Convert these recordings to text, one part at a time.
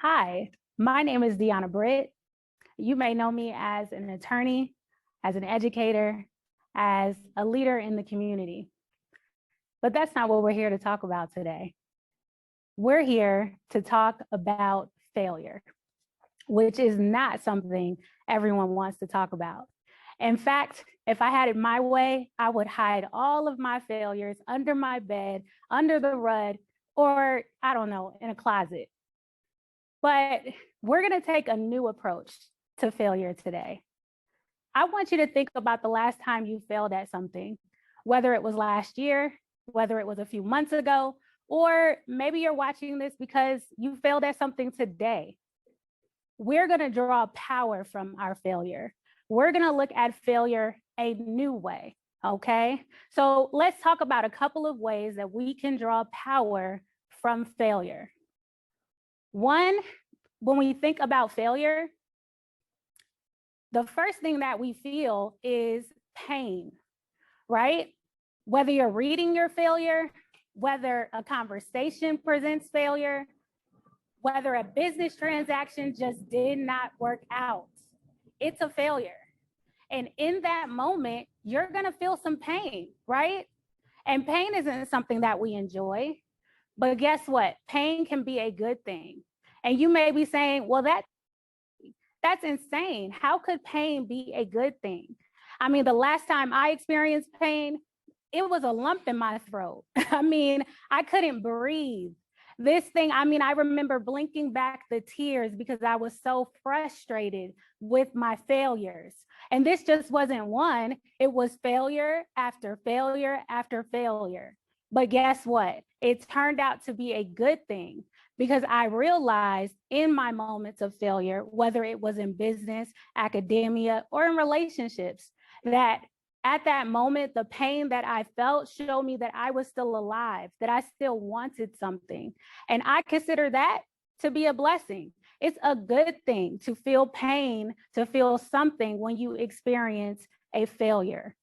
Hi, my name is Deanna Britt. You may know me as an attorney, as an educator, as a leader in the community. But that's not what we're here to talk about today. We're here to talk about failure, which is not something everyone wants to talk about. In fact, if I had it my way, I would hide all of my failures under my bed, under the rug, or I don't know, in a closet. But we're going to take a new approach to failure today. I want you to think about the last time you failed at something, whether it was last year, whether it was a few months ago, or maybe you're watching this because you failed at something today. We're going to draw power from our failure. We're going to look at failure a new way. Okay, so let's talk about a couple of ways that we can draw power from failure. One, when we think about failure, the first thing that we feel is pain, right? Whether you're reading your failure, whether a conversation presents failure, whether a business transaction just did not work out, it's a failure. And in that moment, you're going to feel some pain, right? And pain isn't something that we enjoy. But guess what? Pain can be a good thing. And you may be saying, well, that's insane. How could pain be a good thing? I mean, the last time I experienced pain, it was a lump in my throat. I mean, I couldn't breathe. This thing, I mean, I remember blinking back the tears because I was so frustrated with my failures. And this just wasn't one, it was failure after failure after failure. But guess what? It turned out to be a good thing because I realized in my moments of failure, whether it was in business, academia, or in relationships, that at that moment, the pain that I felt showed me that I was still alive, that I still wanted something. And I consider that to be a blessing. It's a good thing to feel pain, to feel something when you experience a failure.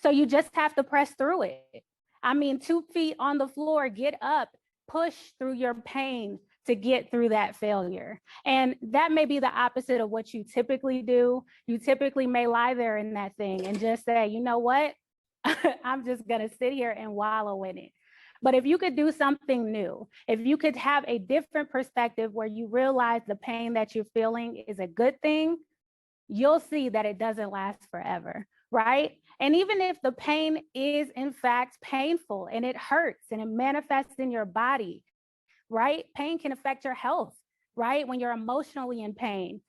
So you just have to press through it. I mean, 2 feet on the floor, get up, push through your pain to get through that failure. And that may be the opposite of what you typically do. You typically may lie there in that thing and just say, you know what? I'm just going to sit here and wallow in it. But if you could do something new, if you could have a different perspective where you realize the pain that you're feeling is a good thing, you'll see that it doesn't last forever, right? And even if the pain is in fact painful and it hurts and it manifests in your body, right? Pain can affect your health, right? When you're emotionally in pain.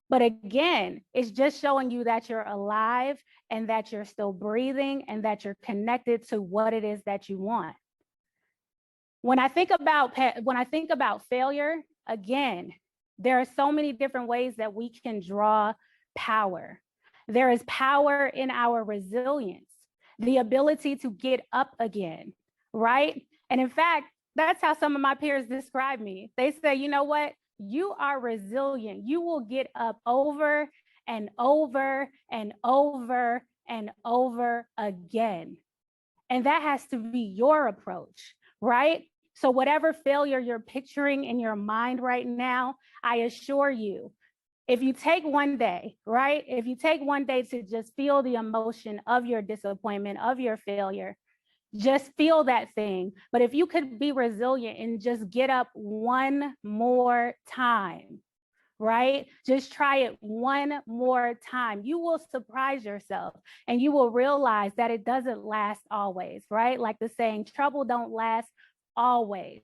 But again, it's just showing you that you're alive and that you're still breathing and that you're connected to what it is that you want. When I think about failure, again, there are so many different ways that we can draw power. There is power in our resilience, the ability to get up again, right? And in fact, that's how some of my peers describe me. They say, you know what? You are resilient. You will get up over and over and over and over again. And that has to be your approach, right? So whatever failure you're picturing in your mind right now, I assure you, if you take one day, right? If you take one day to just feel the emotion of your disappointment, of your failure, just feel that thing. But if you could be resilient and just get up one more time, right? Just try it one more time. You will surprise yourself and you will realize that it doesn't last always, right? Like the saying, trouble don't last always.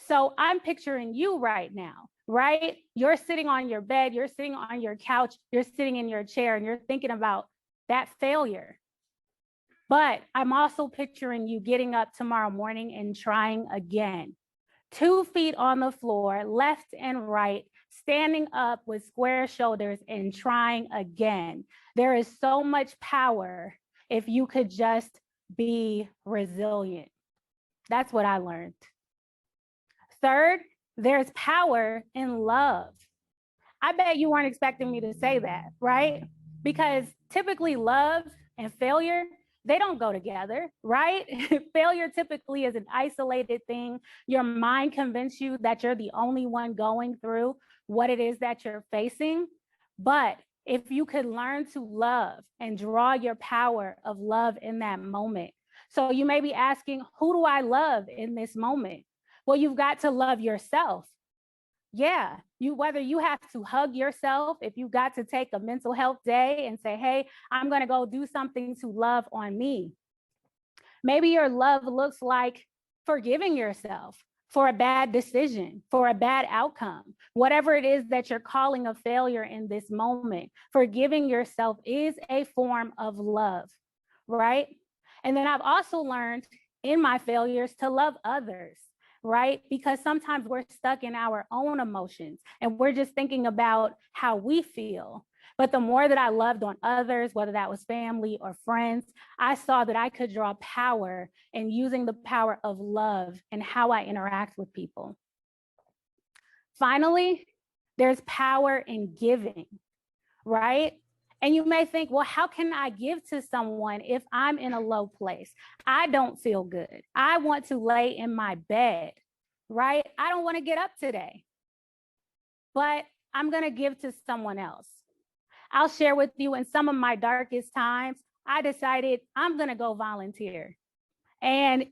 So I'm picturing you right now, right? You're sitting on your bed, you're sitting on your couch, you're sitting in your chair and you're thinking about that failure. But I'm also picturing you getting up tomorrow morning and trying again. 2 feet on the floor, left and right, standing up with square shoulders and trying again. There is so much power if you could just be resilient. That's what I learned. Third, there's power in love. I bet you weren't expecting me to say that, right? Because typically love and failure, they don't go together, right? Failure typically is an isolated thing. Your mind convinces you that you're the only one going through, what it is that you're facing. But if you could learn to love and draw your power of love in that moment. So you may be asking, who do I love in this moment? Well, you've got to love yourself. Yeah, whether you have to hug yourself, if you got to take a mental health day and say, hey, I'm going to go do something to love on me. Maybe your love looks like forgiving yourself for a bad decision, for a bad outcome, whatever it is that you're calling a failure in this moment. Forgiving yourself is a form of love, right? And then I've also learned in my failures to love others, right? Because sometimes we're stuck in our own emotions and we're just thinking about how we feel. But the more that I loved on others, whether that was family or friends, I saw that I could draw power in using the power of love and how I interact with people. Finally, there's power in giving, right? And you may think, well, how can I give to someone if I'm in a low place? I don't feel good. I want to lay in my bed, right? I don't want to get up today, but I'm going to give to someone else. I'll share with you, in some of my darkest times, I decided I'm going to go volunteer. And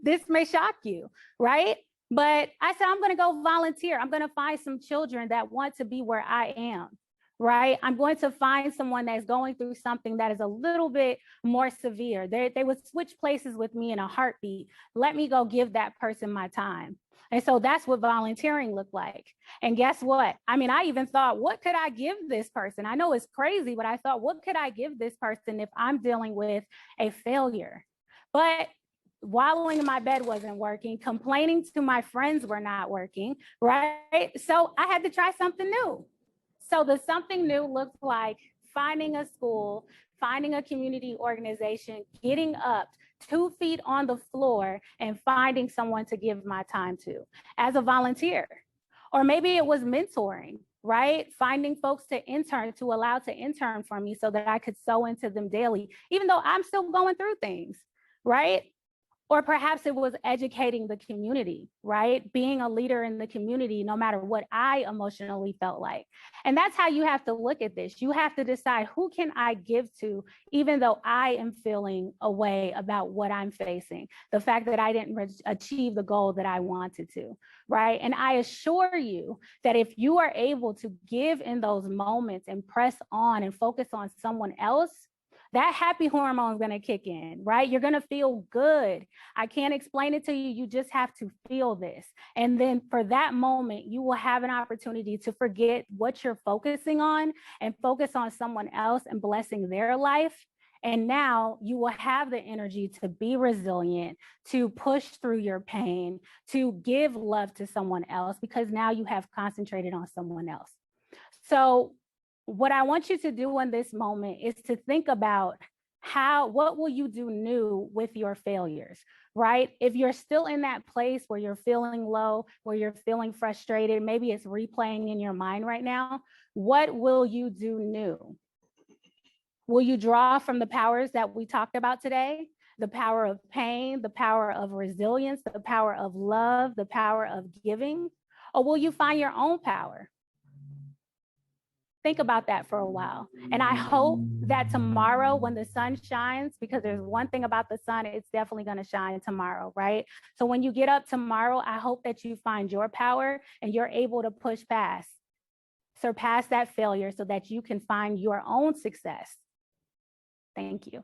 this may shock you, right? But I said, I'm going to go volunteer. I'm going to find some children that want to be where I am, right? I'm going to find someone that's going through something that is a little bit more severe. They would switch places with me in a heartbeat. Let me go give that person my time. And so that's what volunteering looked like. And guess what? I mean, I even thought, what could I give this person? I know it's crazy, but I thought, what could I give this person if I'm dealing with a failure? But wallowing in my bed wasn't working. Complaining to my friends were not working, right? So I had to try something new. So the something new looked like finding a school, finding a community organization, getting up 2 feet on the floor and finding someone to give my time to as a volunteer. Or maybe it was mentoring, right? Finding folks to allow to intern for me so that I could sow into them daily, even though I'm still going through things, right? Or perhaps it was educating the community, right? Being a leader in the community, no matter what I emotionally felt like. And that's how you have to look at this. You have to decide, who can I give to, even though I am feeling a way about what I'm facing, the fact that I didn't achieve the goal that I wanted to, right? And I assure you that if you are able to give in those moments and press on and focus on someone else, that happy hormone is going to kick in, right? You're going to feel good. I can't explain it to you. You just have to feel this. And then for that moment, you will have an opportunity to forget what you're focusing on and focus on someone else and blessing their life. And now you will have the energy to be resilient, to push through your pain, to give love to someone else, because now you have concentrated on someone else. So what I want you to do in this moment is to think about what will you do new with your failures, right? If you're still in that place where you're feeling low, where you're feeling frustrated, maybe it's replaying in your mind right now, what will you do new? Will you draw from the powers that we talked about today? The power of pain, the power of resilience, the power of love, the power of giving? Or will you find your own power? Think about that for a while. And I hope that tomorrow when the sun shines, because there's one thing about the sun, it's definitely going to shine tomorrow, right? So when you get up tomorrow, I hope that you find your power and you're able to push past, surpass that failure so that you can find your own success. Thank you.